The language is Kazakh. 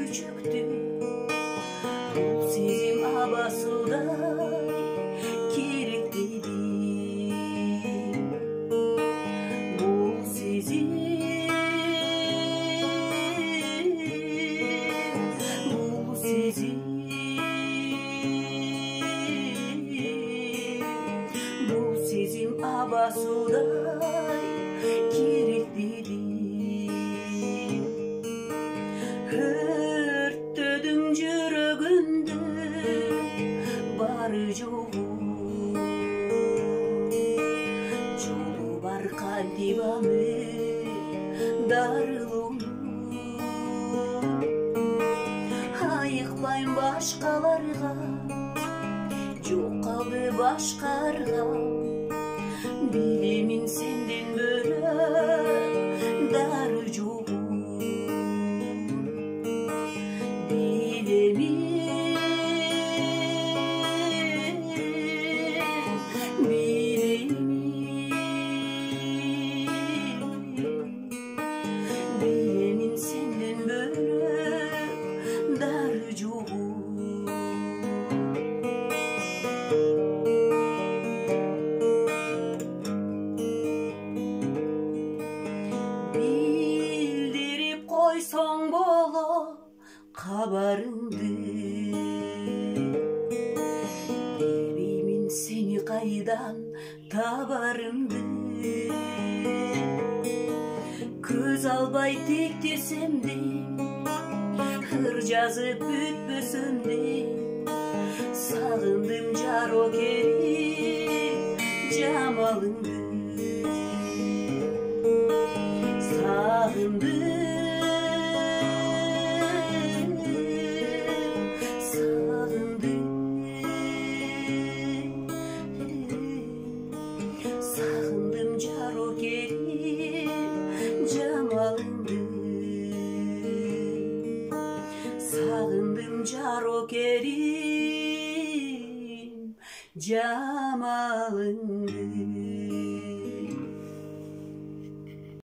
küçüktü. Bu sizin abasıday kilitliydi. Bu sizin, bu sizin, bu sizin abasıday kilitliydi. Hırttıdım jürөгүndү bары жогу, жолу бар кантибаны дарылууну. Айыкпайм башкаларга, жок калды башкарга, билемин сенден бөлөк дары жогу. Bilemin senden bölük darı jogu. Bildirip koysoň bolo kabarыңды, bilbeymin seni kaydan tabarımdı. Көз албай тектесем де, ыр жазып бүтпөсөм де, сагындым жаро келип жамалыңды. Сагындым, сагындым, сагындым жаро келип jamalыңды. Сагындым жаро келип жамалыңды.